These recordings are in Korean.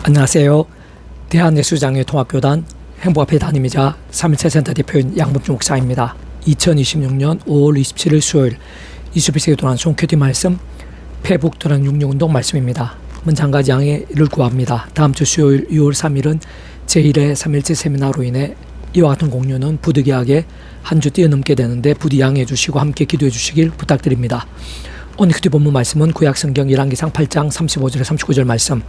안녕하세요. 대한예수장애통합교단 행복앞에 담임이자 3.1차 센터 대표인 양범주 목사입니다. 2026년 5월 27일 수요일 21세기 동안 송큐티 말씀 페북도란 66운동 말씀입니다. 먼저 한 가지 양해를 구합니다. 다음 주 수요일 6월 3일은 제1회 3.1째 세미나로 인해 이와 같은 공유는 부득이하게 한 주 뛰어넘게 되는데 부디 양해해 주시고 함께 기도해 주시길 부탁드립니다. 오늘 큐티 본문 말씀은 구약성경 열왕기상 8장 35절 39절 말씀.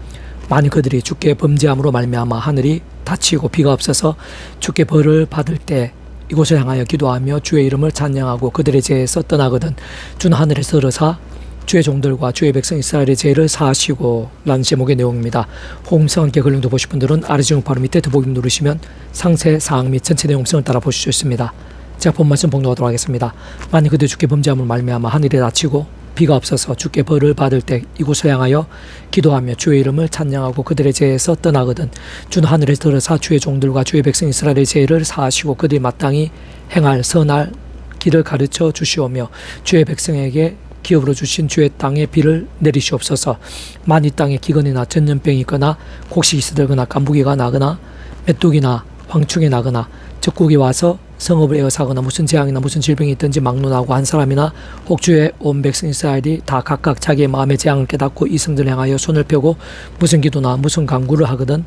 만일 그들이 주께 범죄함으로 말미암아 하늘이 닫히고 비가 없어서 주께 벌을 받을 때 이곳을 향하여 기도하며 주의 이름을 찬양하고 그들의 죄에서 떠나거든 주는 하늘에서 들으사 주의 종들과 주의 백성 이스라엘의 죄를 사하시고 라는 제목의 내용입니다. 호응성 함께 걸림도 보실 분들은 아래 지금 바로 밑에 더보기 누르시면 상세 사항 및 전체 내용성을 따라 보실 수 있습니다. 제가 본 말씀 봉독하도록 하겠습니다. 만일 그들이 주께 범죄함으로 말미암아 하늘이 닫히고 비가 없어서 주께 벌을 받을 때 이곳을 향하여 기도하며 주의 이름을 찬양하고 그들의 죄에서 떠나거든 주는 하늘에서 들으사 주의 종들과 주의 백성 이스라엘의 죄를 사하시고 그들이 마땅히 행할 선할 길을 가르쳐 주시오며 주의 백성에게 기업으로 주신 주의 땅에 비를 내리시옵소서. 만이 땅에 기근이나 전염병이 있거나 곡식이 쓰들거나 깐부기가 나거나 메뚜기나 황충이 나거나 적국이 와서 성읍을 에워싸거나 무슨 재앙이나 무슨 질병이 있든지 막론하고 한 사람이나 혹 주의 온 백성 이스라엘이 다 각각 자기의 마음의 재앙을 깨닫고 이 성전을 향하여 손을 펴고 무슨 기도나 무슨 간구를 하거든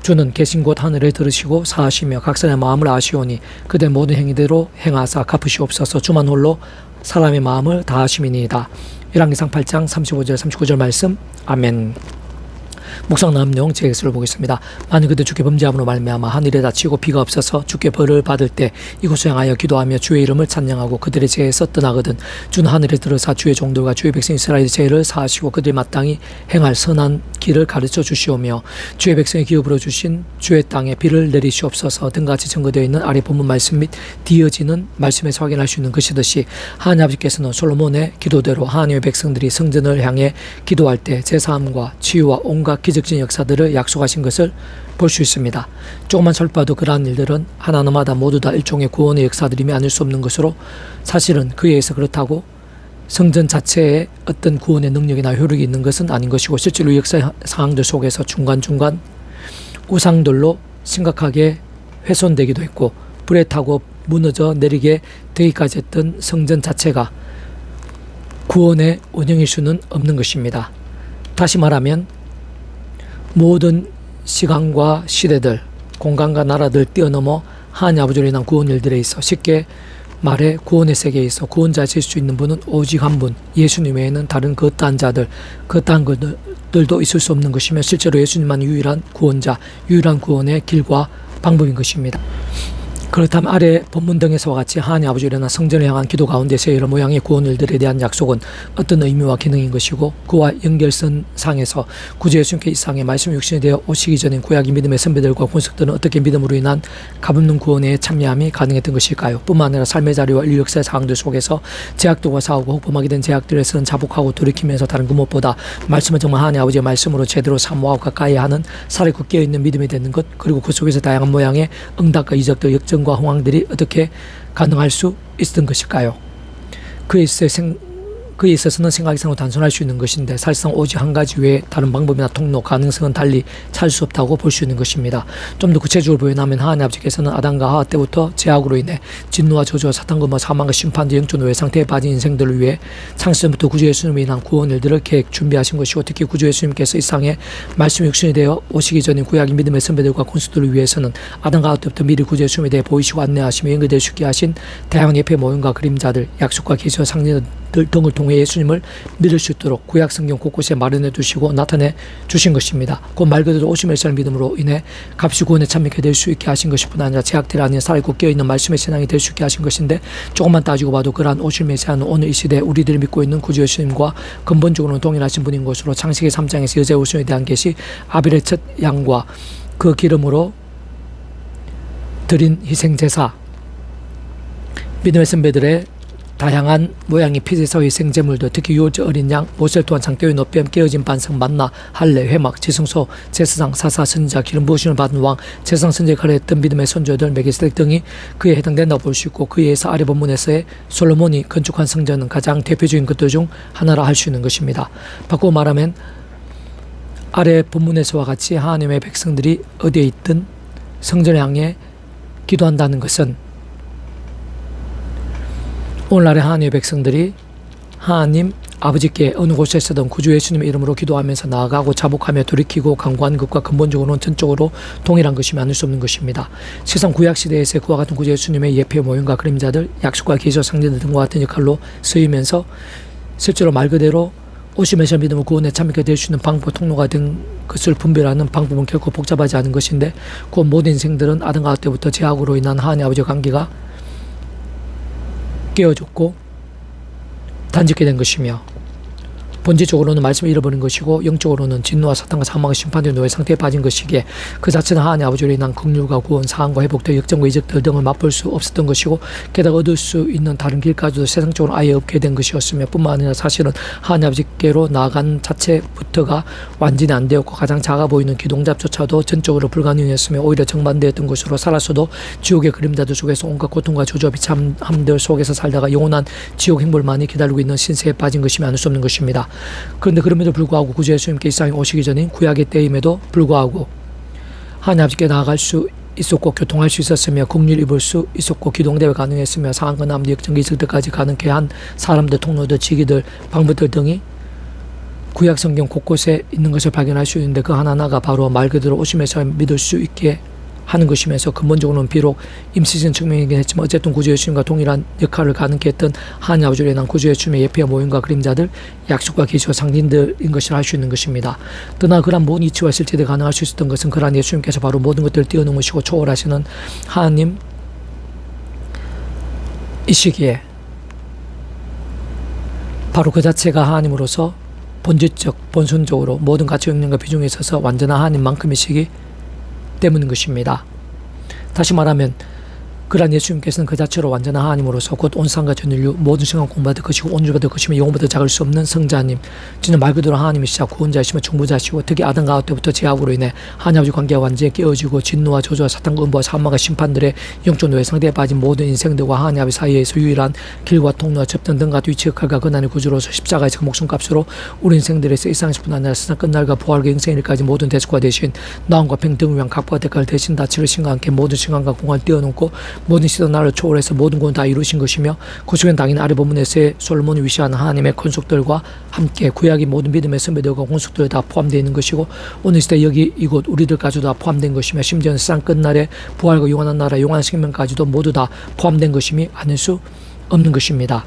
주는 계신 곳 하늘에 들으시고 사하시며 각 사람의 마음을 아시오니 그들 모든 행위대로 행하사 갚으시옵소서. 주만 홀로 사람의 마음을 다하심이니이다. 열왕기상 8장 35절 39절 말씀. 아멘. 묵상 나온 내용 제엑스를 보겠습니다. 만일 그들 주께 범죄함으로 말미암아 하늘에 닫히고 비가 없어서 주께 벌을 받을 때 이곳을 향하여 기도하며 주의 이름을 찬양하고 그들의 죄에서 떠나거든 주는 하늘에 들으사 주의 종들과 주의 백성 이스라엘의 죄를 사하시고 그들이 마땅히 행할 선한 길을 가르쳐 주시오며 주의 백성의 기업으로 주신 주의 땅에 비를 내리시옵소서 등같이 증거되어 있는 아래 본문 말씀 및 뒤어지는 말씀에서 확인할 수 있는 것이듯이 하나님 아버지께서는 솔로몬의 기도대로 하나님의 백성들이 성전을 향해 기도할 때 제사함과 치유와 온갖 기적적인 역사들을 약속하신 것을 볼 수 있습니다. 조금만 살펴봐도 그러한 일들은 하나하나마다 모두 다 일종의 구원의 역사들이며 아닐 수 없는 것으로 사실은 그에 의해서 그렇다고 성전 자체에 어떤 구원의 능력이나 효력이 있는 것은 아닌 것이고 실제로 역사 상황들 속에서 중간중간 우상들로 심각하게 훼손되기도 했고 불에 타고 무너져 내리게 되기까지 했던 성전 자체가 구원의 원형일 수는 없는 것입니다. 다시 말하면 모든 시간과 시대들, 공간과 나라들 뛰어넘어 하나님 아버지로 인한 구원 일들에 있어 쉽게 말해 구원의 세계에 있어 구원자실 수 있는 분은 오직 한 분, 예수님 외에는 다른 그떠한 자들, 그떠한 것들도 있을 수 없는 것이며 실제로 예수님만 유일한 구원자, 유일한 구원의 길과 방법인 것입니다. 그렇다면 아래 본문 등에서와 같이 하나님 아버지로 인한 성전을 향한 기도 가운데서의 여러 모양의 구원 일들에 대한 약속은 어떤 의미와 기능인 것이고 그와 연결선 상에서 구주 예수님께 이 상에 말씀 육신이 되어 오시기 전인 구약의 믿음의 선배들과 군석들은 어떻게 믿음으로 인한 값없는 구원에 참여함이 가능했던 것일까요? 뿐만 아니라 삶의 자리와 인류 역사의 상황들 속에서 제약들과 싸우고 혹범하게 된 제약들에서는 자복하고 돌이키면서 다른 그 무엇보다 말씀은 정말 하나님 아버지의 말씀으로 제대로 사모하고 가까이 하는 살아있고 깨어있는 믿음이 되는 것 그리고 그 속에서 다양한 모양의 응답과 이적들 역전과 홍황들이 어떻게 가능할 수 있었던 것일까요? 그에 있어서는 생각이상으로 단순할 수 있는 것인데 사실상 오직 한 가지 외에 다른 방법이나 통로, 가능성은 달리 찾을 수 없다고 볼 수 있는 것입니다. 좀 더 구체적으로 보여나면 하나님 아버지께서는 아담과 하와 때부터 죄악으로 인해 진노와 저주와 사탄과 사망과 심판과 영적 노예 상태에 빠진 인생들을 위해 창세전부터 구주 예수님을 인한 구원 일들을 계획 준비하신 것이고 특히 구주 예수님께서 이 상에 말씀 육신이 되어 오시기 전인 구약의 믿음의 선배들과 군수들을 위해서는 아담과 하와 때부터 미리 구주 예수님에 대해 보이시고 안내하시며 연결될 수 있게 하신 다양한 예배 모임과 그림자들, 약속과 계시와 상징들 등을 통해 예수님을 믿을 수 있도록 구약 성경 곳곳에 마련해 두시고 나타내 주신 것입니다. 그 말 그대로 오심의 살 믿음으로 인해 값이 구원에 참여하게 될 수 있게 하신 것뿐 아니라 제약들 안에 살아있고 깨어있는 말씀의 신앙이 될 수 있게 하신 것인데 조금만 따지고 봐도 그러한 오실 메시아는 오늘 이 시대에 우리들이 믿고 있는 구주 예수님과 근본적으로는 동일하신 분인 것으로 창세기 3장에서 여자의 우선에 대한 계시 아벨의 첫 양과 그 기름으로 드린 희생제사 믿음의 선배들의 다양한 모양의 피제사와 희생제물들 특히 유월절 어린 양, 모셀 또한 장대의 너뺨 깨어진 반석 만나 할례 회막 지성소 제사장 사사 선지자 기름 부으심을 받은 왕 제사장 선지자에 가르쳤던 믿음의 선조들 멜기세덱 등이 그에 해당된다고 볼 수 있고 그에 의해서 아래 본문에서의 솔로몬이 건축한 성전은 가장 대표적인 것들 중 하나라 할 수 있는 것입니다. 바꾸어 말하면 아래 본문에서와 같이 하나님의 백성들이 어디에 있든 성전을 향해 기도한다는 것은 오늘날의 하나님의 백성들이 하나님 아버지께 어느 곳에서든 구주 예수님의 이름으로 기도하면서 나아가고 자복하며 돌이키고 간구하는 것과 근본적으로는 전적으로 동일한 것이며 아닐 수 없는 것입니다. 세상 구약시대에서의 그와 같은 구주 예수님의 예표의 모형과 그림자들, 약속과 계시와 상징들 등과 같은 역할로 쓰이면서 실제로 말 그대로 오시면서 믿음을 구원에 참여하게 될 수 있는 방법, 통로가 된 것을 분별하는 방법은 결코 복잡하지 않은 것인데 그 모든 인생들은 아담과 하와 때부터 죄악으로 인한 하나님 아버지의 관계가 깨어졌고 단짓게 된 것이며 본질적으로는 말씀을 잃어버린 것이고 영적으로는 진노와 사탄과 사망의 심판의 노예 상태에 빠진 것이기에 그 자체는 하나님 아버지로 인한 긍휼과 구원, 사함과 회복도 역정과 이적들 등을 맛볼 수 없었던 것이고 게다가 얻을 수 있는 다른 길까지도 세상적으로 아예 없게 된 것이었으며 뿐만 아니라 사실은 하나님 아버지께로 나아간 자체부터가 완전히 안 되었고 가장 작아 보이는 기동잡조차도 전적으로 불가능했으며 오히려 정반대였던 것으로 살았어도 지옥의 그림자들 속에서 온갖 고통과 저주와 비참함들 속에서 살다가 영원한 지옥 행벌만이 기다리고 있는 신세에 빠진 것이며 아닐 수 없는 것입니다. 그런데 그럼에도 불구하고 구주 예수님께 이 세상에 오시기 전인 구약의 때임에도 불구하고 하나님 아버지께 나아갈 수 있었고 교통할 수 있었으며 긍휼 입을 수 있었고 기도응답이 가능했으며 상한 건남도 역전기 있을 때까지 가능케 한 사람들, 통로들, 지기들, 방법들 등이 구약 성경 곳곳에 있는 것을 발견할 수 있는데 그 하나하나가 바로 말 그대로 오심에서 믿을 수 있게 하는 것이면서 근본적으로는 비록 임시적인 측면이긴 했지만 어쨌든 구주 예수님과 동일한 역할을 가능케 했던 하나님 아버지로 인한 구주 예수님의 예표와 모형과 그림자들, 약속과 계시와 상징들인 것을 알 수 있는 것입니다. 그러나 그러한 모든 이치와 실제들이 가능할 수 있었던 것은 그러한 예수님께서 바로 모든 것들을 뛰어넘으시고 초월하시는 하나님 이시기에 바로 그 자체가 하나님으로서 본질적, 본선적으로 모든 가치 역량과 비중에 있어서 완전한 하나님만큼이시기 때문인 것입니다. 다시 말하면 그러한 예수님께서는 그 자체로 완전한 하나님으로서 곧 온 세상과 전 인류 모든 시간 공부받을 것이고 온주받을 것이며 영원보다 작을 수 없는 성자님, 진짜 말 그대로 하나님이시자 구원자이시며 중보자시고 특히 아담과 하와 때부터 죄악으로 인해 하나님 아버지 관계가 완전히 깨어지고 진노와 저주와 사탄과 음부와 사망과 심판들의 영적 노예 상태에 빠진 모든 인생들과 하나님 아버지 사이에서 유일한 길과 통로와 접점 등과 위치 역할과 고난의 구주로서 십자가에서 그 목숨값으로 우리 인생들에서 일상에서뿐 아니라 세상 끝날과 부활과 영생일까지 모든 대속과 대신 나음과 평등을 위한 각부와 대가를 대신 다 치르신과 함께 모든 시간과 공간을 뛰어넘고 모든 시도 나를 초월해서 모든 건 다 이루신 것이며 그 속엔 당연히 아래 본문에서의 솔로몬이 위시하는 하나님의 권속들과 함께 구약의 모든 믿음의 선배들과 권속들이 다 포함되어 있는 것이고 오늘 시대 여기 이곳 우리들까지도 다 포함된 것이며 심지어는 세상 끝날에 부활과 영원한 나라 영원한 생명까지도 모두 다 포함된 것임이 아닐 수 없는 것입니다.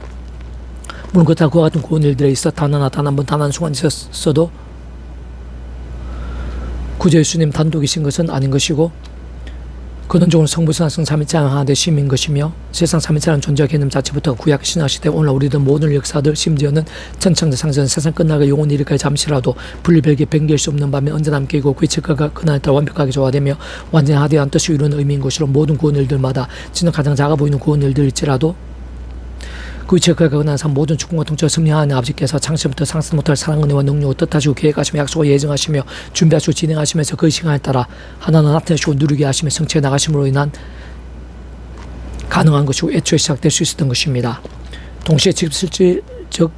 물론 그렇다고 그와 같은 구원 일들에 있어 단 한 번 단 한 순간 있었어도 구주 예수님 단독이신 것은 아닌 것이고 근원적으로 성부, 성삼, 삼위일체 하나 되심인 것이며 세상 삼위일체라는 존재와 개념 자체부터 구약 신약 시대 오늘 우리들 모든 역사들 심지어는 천창자 상전 세상 끝나가 영원히 이르기까지 잠시라도 분리별개 변개할 수 없는 밤에 언제나 함께이고 그의 측가가 그날에 따라 완벽하게 조화되며 완전히 하대한 뜻이 이루는 의미인 것으로 모든 구원 일들마다 진짜 가장 작아 보이는 구원 일들일지라도 그 위치가 그난 삶 모든 축복과 통치와 승리하는 아버지께서 창세부터 상상 못할 사랑 은혜와 능력을 뜻하시고 계획하시며 약속을 예정하시며 준비하시고 진행하시면서 그 시간에 따라 하나하나 나타내시고 누리게 하시며 성취해 나가심으로 인한 가능한 것이고 애초에 시작될 수 있었던 것입니다. 동시에 실질적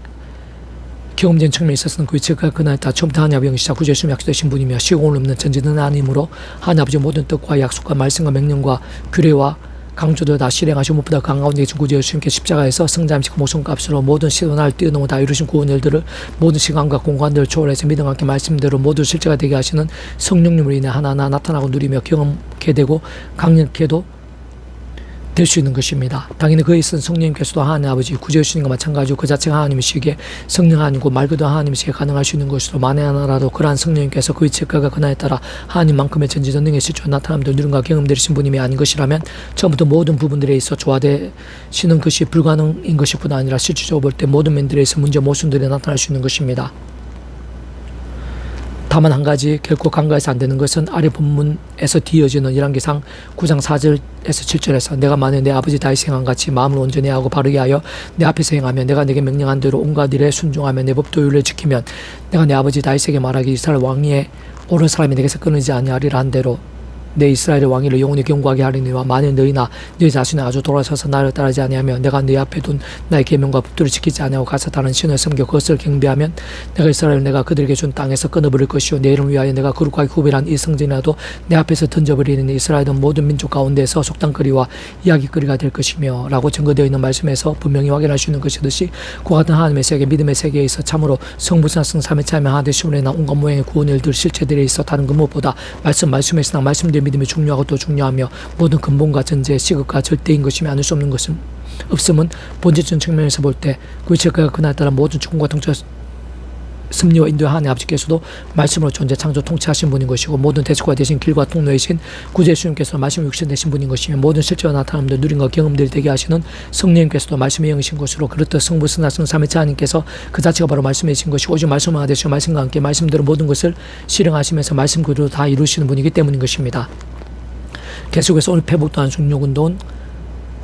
경험적인 측면에 있어서는 그 위치가 그날 다 처음부터 하나님 아버지 시작 구주 예수님 약속되신 분이며 시공을 없는 전지는 하나님으로 하나님 아버지 모든 뜻과 약속과 말씀과 명령과 규례와 강조도 다 실행하시고 무엇보다 강가운데 계신 구주 예수님께 십자가에서 성자임시고 목숨값으로 모든 시도날 뛰어넘어 다 이루신 구원 일들을 모든 시간과 공간들을 초월해서 믿음과 함께 말씀대로 모두 실제가 되게 하시는 성령님으로 인해 하나하나 나타나고 누리며 경험케 되고 강력케도 될 수 있는 것입니다. 당연히 그에 있어서 성령님께서도 하나님 아버지 구주 예수님과 마찬가지로 그 자체가 하나님이시기에 성령 하나님고 말 그대로 하나님이시기에 가능할 수 있는 것으로 만에 하나라도 그러한 성령님께서 그 위치가가 그날에 따라 하나님만큼의 전지전능의 실존 나타남들 누른과 경험되신 분임이 아닌 것이라면 처음부터 모든 부분들에 있어 조화되시는 것이 불가능인 것일 뿐 아니라 실질적으로 볼 때 모든 면들에 있어 문제 모순들이 나타날 수 있는 것입니다. 다만 한 가지 결코 간과해서 안 되는 것은 아래 본문에서 뒤이어지는 열왕기상 9장 4절에서 7절에서 내가 만일 내 아버지 다윗이 행한 같이 마음을 온전히 하고 바르게 하여 내 앞에서 행하며 내가 내게 명령한 대로 온갖 일에 순종하며 내 법도 율례를 지키면 내가 내 아버지 다윗에게 말하기 이스라엘 왕위에 오를 사람이 내게서 끊이지 아니하리라 한 대로 내 이스라엘의 왕위를 영원히 경고하게 하리니와 만일 너희나 너희 자신이 아주 돌아서서 나를 따르지 아니하며 내가 너희 앞에 둔 나의 계명과 법도를 지키지 아니하고 가서 다른 신을 섬겨 그것을 경배하면 내가 이스라엘을 내가 그들에게 준 땅에서 끊어버릴 것이요 내 이름을 위하여 내가 거룩하게 구별한 이 성전이라도 내 앞에서 던져버리니 이스라엘은 모든 민족 가운데서 속담거리와 이야기거리가 될 것이며 라고 증거되어 있는 말씀에서 분명히 확인할 수 있는 것이듯이 그와 같은 하나님의 세계 믿음의 세계에 있어 참으로 성부나 성삼의 차이며 하나님의 온갖 모양의 구원 일들 실체들에 있어 다른 그 무엇보다 말씀의 신앙 말씀대로 믿음이 중요하고 또 중요하며 모든 근본과 전제 시급과 절대인 것이며 아닐 수 없는 것은 없음은 본질적인 측면에서 볼 때 그 일체가 그날따라 모든 주권과 통치 섭리와 인도의 하나님 아버지께서도 말씀으로 존재 창조 통치하신 분인 것이고 모든 대속과 대신 길과 통로이신 구주의 주님께서 말씀을 육신 되신 분인 것이며 모든 실제와 나타남들 누린과 경험들이 되게 하시는 성령님께서도 말씀의 영이신 것으로 그렇듯 성부 성자 성삼위체 하나님께서 그 자체가 바로 말씀이신 것이고 오직 말씀만 되시고 말씀과 함께 말씀대로 모든 것을 실행하시면서 말씀 그대로 다 이루시는 분이기 때문인 것입니다. 계속해서 오늘 회복도 안숙욕운동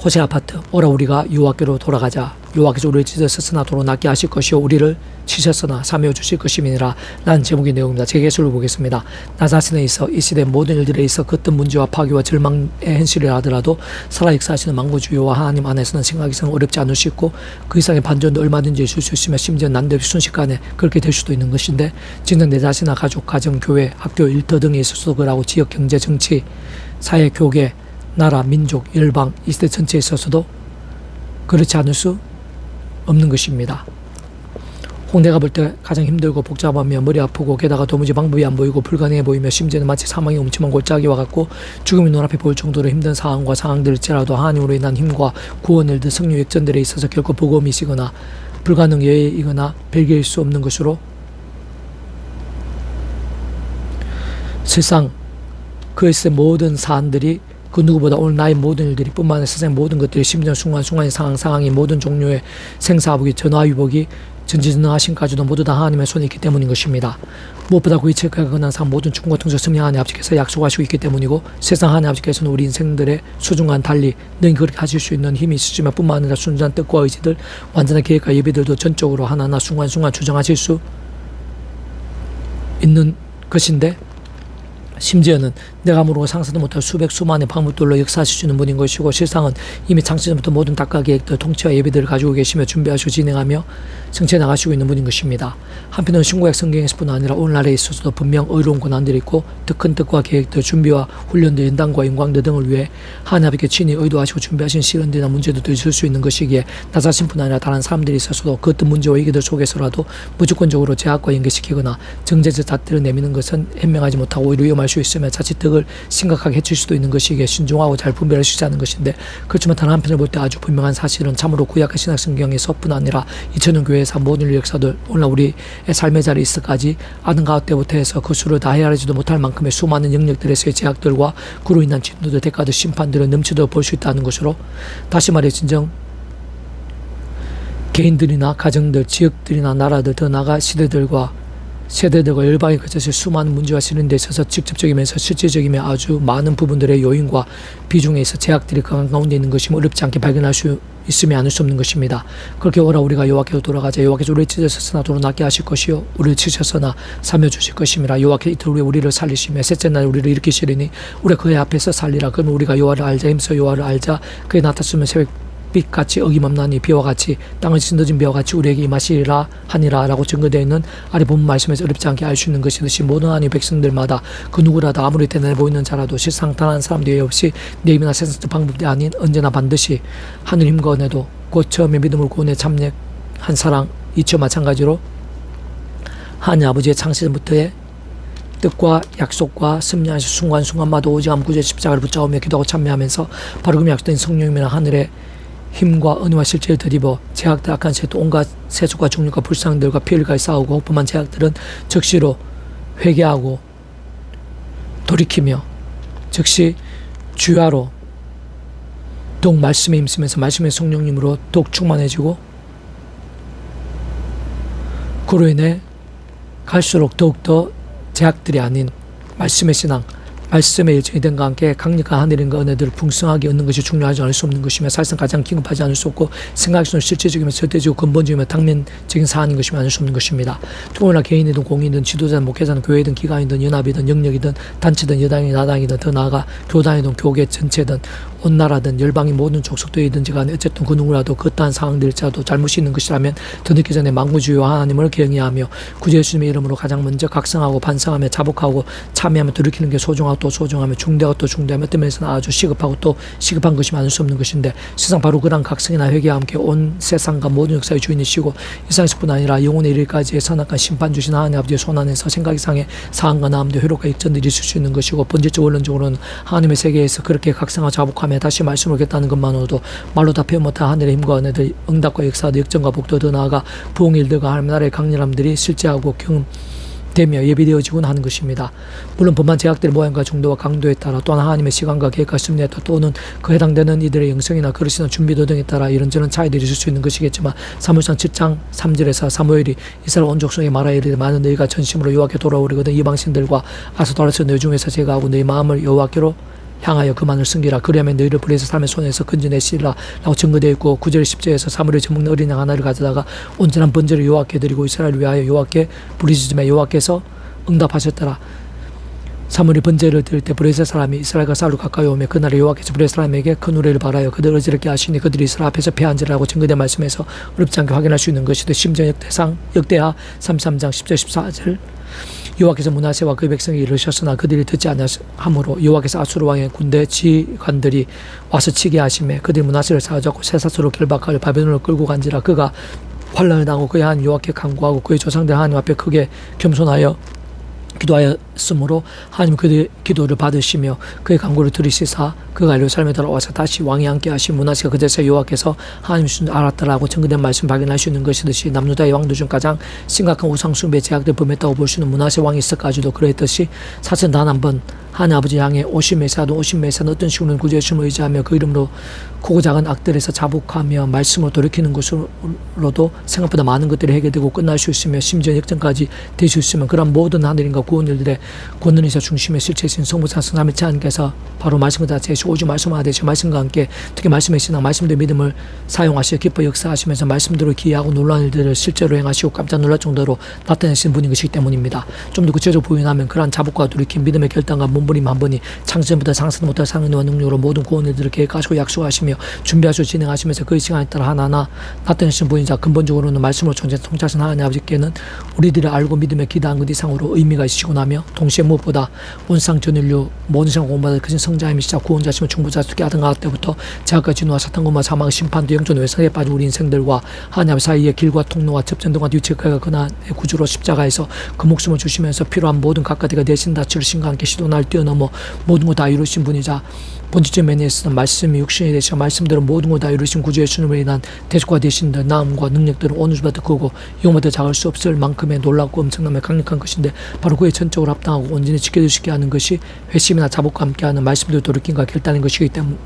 호세 아파트 오라 우리가 여호와께로 돌아가자 여호와께서 우리를 찢으셨으나 도로 낫게 하실 것이요 우리를 치셨으나 사며 주실 것임이니라 라는 제목의 내용입니다. 제 개수를 보겠습니다. 나 자신에 있어 이 시대 모든 일들에 있어 그 어떤 문제와 파괴와 절망의 현실이라 하더라도 살아 역사하시는 만구주 여호와 하나님 안에서는 생각 이상 어렵지 않을 수 있고 그 이상의 반전도 얼마든지 있을 수 있으며 심지어 난데없이 순식간에 그렇게 될 수도 있는 것인데 지는 내 자신이나 가족, 가정, 교회, 학교, 일터 등에 있어서도 그러고 지역, 경제, 정치, 사회, 교계 나라, 민족, 열방, 이 시대 전체에 있어서도 그렇지 않을 수 없는 것입니다. 홍대가 볼 때 가장 힘들고 복잡하며 머리 아프고 게다가 도무지 방법이 안 보이고 불가능해 보이며 심지어는 마치 사망이 음침한 골짜기와 같고 죽음이 눈앞에 보일 정도로 힘든 상황과 상황들일지라도 하나님으로 인한 힘과 구원을 든 성령 역전들에 있어서 결코 버거움이시거나 불가능 예외이거나 별개일 수 없는 것으로 세상 그에서의 모든 사안들이 그 누구보다 오늘 나의 모든 일들이 뿐만 아니라 세상의 모든 것들이 심지어 순간순간의 상황이 모든 종류의 생사하복이 전화위복이 전지전능하신까지도 모두 다 하나님의 손에 있기 때문인 것입니다. 무엇보다 그 이체가 근한 상 모든 축과 통치 승리 하나님 아버지께서 약속하시고 있기 때문이고 세상 하나님 아버지께서는 우리 인생들의 수중과는 달리 능히 그렇게 하실 수 있는 힘이 있으시며 뿐만 아니라 순전한 뜻과 의지들 완전한 계획과 예비들도 전적으로 하나하나 순간순간 주장하실 수 있는 것인데 심지어는 내가 모르고 상상도 못할 수백 수만의 방법들로 역사하실 수 있는 분인 것이고 실상은 이미 창세전부터 모든 닦아 계획들 통치와 예비들을 가지고 계시며 준비하시고 진행하며 성취해 나가시고 있는 분인 것입니다. 한편으로는 신구약 성경에서뿐 아니라 오늘날에 있어서도 분명 의로운 고난들이 있고 더 큰 뜻과 계획들 준비와 훈련들 연단과 영광들 등을 위해 하나님께 친히 의도하시고 준비하신 시련들이나 문제들도 있을 수 있는 것이기에 나 자신뿐 아니라 다른 사람들이 있어서도 그 어떤 문제와 위기들 속에서라도 무조건적으로 제약과 연계시키거나 정제적 잣대를 내미는 것은 현명하지 못하고 오히려 위험할 수 있으며 자칫 덕을 심각하게 해칠 수도 있는 것이기에 신중하고 잘 분별할 수 있다는 것인데 그렇지만 다른 한편을 볼 때 아주 분명한 사실은 참으로 구약의 신약 성경에서뿐 아니라 2000년 교회에서 모든 역사들 오늘날 우리의 삶의 자리에 있어까지 아는 가을 때부터 해서 그 수를 다 헤아리지도 못할 만큼의 수많은 영역들에서의 제약들과 그로 인한 진도들 대가들 심판들을 넘치도록 볼 수 있다는 것으로 다시 말해 진정 개인들이나 가정들 지역들이나 나라들 더 나아가 시대들과 세대들과 열방에 그쳐서 수많은 문제와 시련에 있어서 직접적이면서 실질적이며 아주 많은 부분들의 요인과 비중에 있어 제약들이 강한 가운데 있는 것이며 어렵지 않게 발견할 수 있으면 않을 수 없는 것입니다. 그렇게 오라 우리가 여호와께로 돌아가자 여호와께서 우리를 찢으셨으나 도로 낫게 하실 것이요 우리를 치셨으나 사며 주실 것임이라 여호와께서 이틀 후에 우리를 살리시며 셋째 날 우리를 일으키시리니 우리가 그의 앞에서 살리라. 그러면 우리가 여호와를 알자 힘써 여호와를 알자 그의 나타났으면 새벽빛같이 어김없나니 비와 같이 땅을 짓는 비와 같이 우리에게 임하시리라 하니라 라고 증거되어 있는 아래 본 말씀에서 어렵지 않게 알 수 있는 것이듯이 모든 하나님의 백성들마다 그 누구라도 아무리 대단해 보이는 자라도 실상 단 한 사람도 없이 내 힘이나 세상적 방법이 아닌 언제나 반드시 하늘 힘과 은혜도 곧 처음에 믿음을 구원에 참여한 사랑 이처 마찬가지로 하나님 아버지의 창세전부터의 뜻과 약속과 섭리하신 순간순간마다 오직 암 구주의 십자가를 붙잡으며 기도하고 참여하면서 바로 그 약속된 성령이면 하늘의 힘과 은혜와 실제를 드리버 제약들 악한 세도 온갖 세속과 중력과 불상들과 피해를 싸우고 혹분한 제약들은 즉시로 회개하고 돌이키며 즉시 주야로 더욱 말씀에 힘쓰면서 말씀의 성령님으로 더욱 충만해지고 그로 인해 갈수록 더욱더 제약들이 아닌 말씀의 신앙 말씀의 일정이 된과 함께 강력한 하늘인과 은혜들을 풍성하게 얻는 것이 중요하지 않을 수 없는 것이며 사실상 가장 긴급하지 않을 수 없고 생각에서는 실질적이며 절대적이고 근본적이며 당면적인 사안인 것이며 아닐 수 없는 것입니다. 누구나 개인이든 공인이든 지도자든 목회자든 교회든 기관이든 연합이든 영역이든 단체든 여당이든 야당이든 더 나아가 교단이든 교계 전체든 온 나라든 열방이 모든 족속들이든지 간에 어쨌든 그 누구라도 그떠한 상황들일지라도 잘못이 있는 것이라면 더 늦기 전에 만구주의와 하나님을 경외하며 구주 예수님의 이름으로 가장 먼저 각성하고 반성하며 자복하고 참여하며 돌이키는 게 소중하고 또 소중하며 중대하고 또 중대하며 어떤 면에서는 아주 시급하고 또 시급한 것이 많을 수 없는 것인데 세상 바로 그런 각성이나 회개와 함께 온 세상과 모든 역사의 주인이시고 이 세상에서뿐 아니라 영혼의 이르기까지의 선악한 심판 주신 하나님 아버지의 손안에서 생각 이상의 사항과 나음도 효력과 역전들이 있을 수 있는 것이고 본질적 원론적으로는 하나님의 세계에서 그렇게 각성하고 자복하며 다시 말씀을 겠다는 것만으로도 말로 다 표현 못한 하늘의 힘과 은혜들 응답과 역사도 역전과 복도 더 나아가 부흥의 일들과 하나님 나라의 강렬함들이 실제하고 경험되며 예비되어지곤 하는 것입니다. 물론 법만 제약들의 모양과 정도와 강도에 따라 또한 하나님의 시간과 계획과 심리에 따라 또는 그 해당되는 이들의 영성이나 그릇이나 준비도 등에 따라 이런저런 차이들이 있을 수 있는 것이겠지만 사무엘상 7장 3절에서 사무엘이 이스라엘 온 족속에 말하여 이르되 많은 너희가 전심으로 여호와께 돌아오리거든 이방신들과 아스도라스 너희 중에서 제거하고 너희 마음을 여호와께로 향하여 그만을 숨기라. 그리하면 너희를 불에서 삶의 손에서 건져내시리라 라고 증거되어 있고 9절 10절에서 사무엘이 젖먹는 어린 양 하나를 가져다가 온전한 번제를 여호와께 드리고 이스라엘을 위하여 여호와께 부르짖음에 여호와께서 응답하셨더라. 사무엘이 번제를 드릴 때 브레스 사람이 이스라엘과 싸우러 가까이 오며 그날에 여호와께서 브레스 사람에게 큰 우레를 바라여 그들을 어지럽게 하시니 그들이 이스라엘 앞에서 패한지라고 증거된 말씀에서 어렵지 않게 확인할 수 있는 것이듯 심지어 역대하 33장 10절 14절 여호와께서 므낫세와 그 백성이 이르셨으나 그들이 듣지 아니하므로 여호와께서 아수르 왕의 군대 지휘관들이 와서 치게 하시매 그들이 므낫세를 사로잡고 쇠사슬로 결박하여 바벨론으로 끌고 간지라. 그가 환난을 당하고 그의 하나님 여호와께 간구하고 그의 조상들 하나님 앞에 크게 겸손하여 기도하였으므로 하나님 그의 기도를 받으시며 그의 간구를 들으시사 그가 예루살렘에 돌아와서 다시 왕이 함께 하신 므낫세가 그제서 여호와께서 하나님이신 알았더라고 증거된 말씀 확인할 수 있는 것이듯이 남유다의 왕들 중 가장 심각한 우상숭배 제약들 범했다고 볼 수 있는 므낫세 왕이 있어까지도 그랬듯이 사실 단 한 번 하나님 아버지 향해 오심메사도 오심메사는 어떤 식으로는 구주 예수님을 의지하며 그 이름으로 크고 작은 악들에서 자복하며 말씀을 돌이키는 것으로도 생각보다 많은 것들이 해결되고 끝날 수 있으며 심지어 역전까지 될 수 있으면 그런 모든 하늘인과 구원 일들의 권능이사 중심에 실체이신 성부상 성삼위 하나님께서 바로 말씀과 제시 오직 말씀하되시 말씀과 함께 특히 말씀의 신앙 말씀의 믿음을 사용하시어 기뻐 역사하시면서 말씀대로 기이하고 놀라운 일들을 실제로 행하시고 깜짝 놀랄 정도로 나타내신 분인 것이기 때문입니다. 좀 더 구체적으로 부인하면 그러한 자복과 돌이킴 믿음의 결단과 몸부림 한 번이 창세전부터 상상도 못할 상은혜와 능력으로 모든 구원 일들을 계획하시고 약속하시며 준비하시고 진행하시면서 그 시간에 따라 하나하나 나타내신 분이자 근본적으로는 말씀으로 통치하신 하나님 아버지께는 우리들이 알고 믿음에 기대한 것 이상으로 의미가 있으시고 나며 동시에 무엇보다 온상 전 인류 모든 생각 공부받을 크신 성자임이시자 구원자시며 충부자시게 하던 가 때부터 제약과 진노와 사탄과 사망의 심판도 영존 외상에 빠진 우리 인생들과 하나님 사이의 길과 통로와 접전 등과 뒤치가 그날의 구주로 십자가에서 그 목숨을 주시면서 필요한 모든 각가지가 대신 다 치르신과 함께 시도날 뛰어넘어 모든 것 다 이루신 분이자 본질적 면에서는 말씀이 육신이 되시고 말씀대로 모든 것 다 이루신 구주 예수님으로 인한 대속화 되신 데 나음과 능력들은 어느 수보다 크고 영보다 작을 수 없을 만큼의 놀랍고 엄청나며 강력한 것인데 바로 그에 전적으로 합당하고 온전히 지켜주시게 하는 것이 회심이나 자복과 함께하는 말씀대로 돌이킴과 결단인 것이기 때문에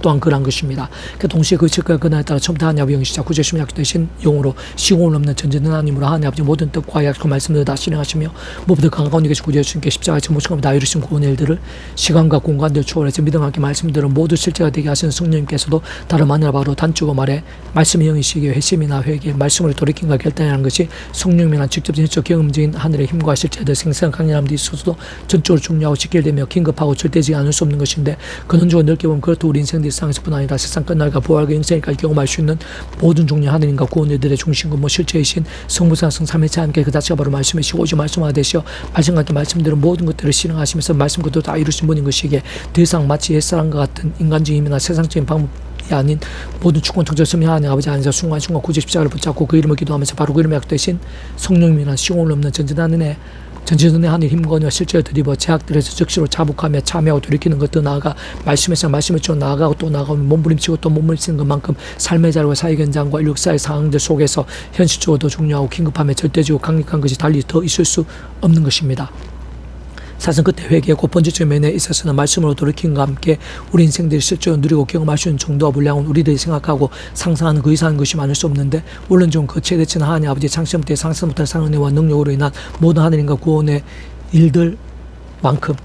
또한 그러한 것입니다. 동시에 그 질과 그날에 따라 처음부터 하나님 아버지 영이시자 구주시면 약되신 영으로 시공을 없는 전전 하나님으로 하나님 아버지 모든 뜻과 약속 말씀들을 다 실행하시며 무엇보다 강가운 이것이 구주 예수님께 십자가의 전무처럼 다 이루신 구원의 일들을 시간과 공간들 초월해서 믿음과 함께 말씀들을 모두 실제가 되게 하시는 성령님께서도 다름 아니라 바로 단축어 말해 말씀의 영이시기에 회심이나 회개 말씀으로 돌이킴과 결단이라는 것이 성령님이나 직접 진적 경험적인 하늘의 힘과 실체들 생생한 강렬함도 있어서도 전적으로 중요하고 직결되며 긴급하고 절대지 않을 수 없는 것인데 근원적으로 넓게 보면 그렇도 우리 인생 세상에서뿐 아니라 세상 끝날과 부활과 영생까지 경험할 수 있는 모든 종류의 하느님과 구원들의 중심과 실체이신 성부상 성삼위체 함께 그 자체가 바로 말씀이시고 오직 말씀하되시어 말씀과 함께 말씀대로 모든 것들을 실행하시면서 말씀 그대로 다 이루신 분인 것이기에 더 이상 마치 옛사람과 같은 인간적인 힘이나 세상적인 방법이 아닌 모든 축원 통제 섬이 하나님 아버지 안에서 순간순간 구주 십자가를 붙잡고 그 이름을 기도하면서 바로 그 이름의 약되신 성령님이나 시공을 없는 전진한 은혜 전지전의 하늘 힘과 은혜와 실제로 드리버 제약들에서 즉시로 자복하며 참여하고 돌이키는 것도 나아가 말씀에서 말씀을 쭉 나아가고 또 나아가면 몸부림치고 또 몸부림치는 것만큼 삶의 자료와 사회 현장과 역사의 상황들 속에서 현실적으로 더 중요하고 긴급하며 절대적이고 강력한 것이 달리 더 있을 수 없는 것입니다. 사실 그때 회개 곧 번제적 면에 있어서는 말씀으로 돌이킴과 함께 우리 인생들이 실제로 누리고 경험할 수 있는 정도와 분량은 우리들이 생각하고 상상하는 그 이상한 것이 많을 수 없는데 물론 좀 그 최대치는 하나님 아버지 창세부터 상세부터 상은혜와 능력으로 인한 모든 하나님과 구원의 일들만큼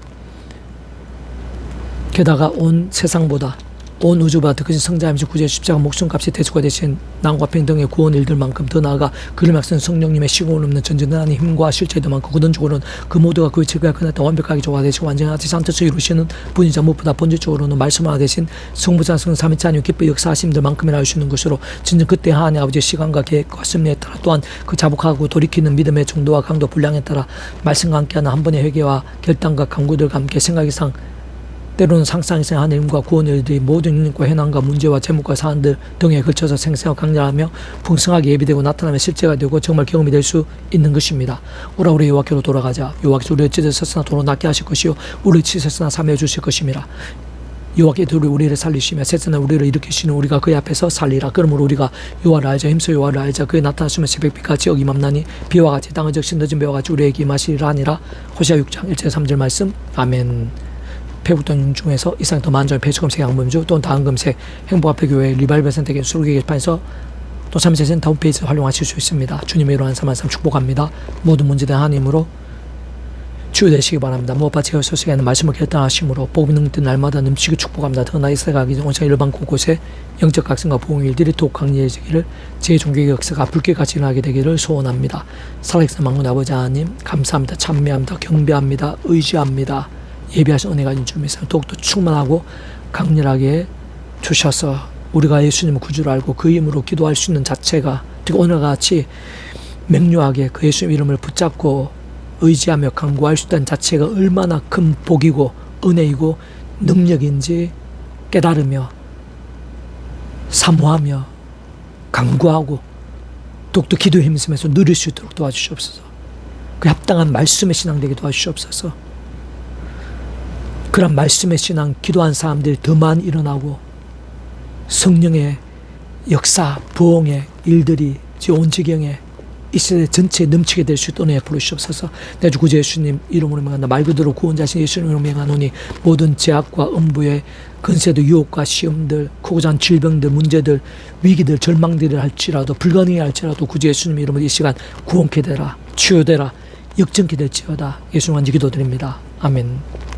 게다가 온 세상보다 온 우주보다 더 크신 성자이면서 구제 십자가 목숨값이 대속화 되신 남과 평등의 구원 일들만큼 더 나아가 그를 막선 성령님의 시공을 없는 전전한 힘과 실체들만큼 구던적으로는 그 모두가 그의 체계가 그날때 완벽하게 조화되시고 완전하지 않듯이 이루시는 분이자 무엇보다 본질적으로는 말씀화 되신 성부자 성삼위체 하나님 기뻐 역사하심들만큼이나 알 수 있는 것으로 진정 그때 하나님 아버지의 시간과 계획과 섭리에 따라 또한 그 자복하고 돌이키는 믿음의 정도와 강도 분량에 따라 말씀과 함께하는 한 번의 회개와 결단과 강구들과 함께 생각이상 때로는 상상 이상의 하나님과 구원의 일들이 모든 인력과 현황과 문제와 제목과 사안들 등에 걸쳐서 생생하고 강렬하며 풍성하게 예비되고 나타나며 실제가 되고 정말 경험이 될 수 있는 것입니다. 오라 우리 여호와께로 돌아가자. 여호와께서 우리를 찢으셨으나 도로 낫게 하실 것이요 우리를 치셨으나 사매해 주실 것임이라. 여호와께서 우리를 살리시며 셋째는 우리를 일으키시는 우리가 그의 앞에서 살리라. 그러므로 우리가 여호와를 알자. 힘써 여호와를 알자. 그의 나타나시면 새벽빛같이 여기 맘나니 비와 같이 땅을 적신 늦은 배와 같이 우리에게 임하시리라 하니라. 호시아 6장 1절 3절 말씀. 아멘. 배웠던 중에서 이상 더 만점의 배추검색 양범주 또는 다음검색 행복앞에교회 리발벨 선택의 수록의 게시판에서 또 3세 센터 홈페이지 활용하실 수 있습니다. 주님의 이러한 삶 축복합니다. 모든 문제된 하나님으로 치유되시기 바랍니다. 무엇보다 제가 소식에는 말씀을 결단하심으로 복음 있는 날마다 넘치게 축복합니다. 더 나이스 가기 전 온천 일반 곳곳에 영적 각성과 복음 일들이 더욱 강렬해지기를 제 종교의 역사가 불길같이 일어나게 되기를 소원합니다. 살아계신 만군 아버지 하나님 감사합니다. 찬미합니다. 경배합니다. 의지합니다. 예비하신 은혜가 있는 줄 믿습니다. 더욱더 충만하고 강렬하게 주셔서 우리가 예수님을 구주로 알고 그 이름으로 기도할 수 있는 자체가 그리고 오늘과 같이 맹렬하게 그 예수님 이름을 붙잡고 의지하며 간구할 수 있다는 자체가 얼마나 큰 복이고 은혜이고 능력인지 깨달으며 사모하며 간구하고 더욱더 기도에 힘쓰면서 누릴 수 있도록 도와주시옵소서. 그 합당한 말씀의 신앙 되게 도와주시옵소서. 그런 말씀의 신앙 기도한 사람들이 더 많이 일어나고 성령의 역사, 부흥의 일들이 온 지경에 이 세대 전체에 넘치게 될 수 있도록 은혜 부르시옵소서. 내 주 구주 예수님 이름으로 명한다. 말 그대로 구원자신 예수님으로 명하노니 모든 제약과 음부의 근세도 유혹과 시험들, 크고 작은 질병들, 문제들, 위기들, 절망들이 할지라도 불가능해 할지라도 구주 예수님 이름으로 이 시간 구원케 되라, 치유되라, 역전케 될지어다. 예수님 간절히 기도드립니다. 아멘.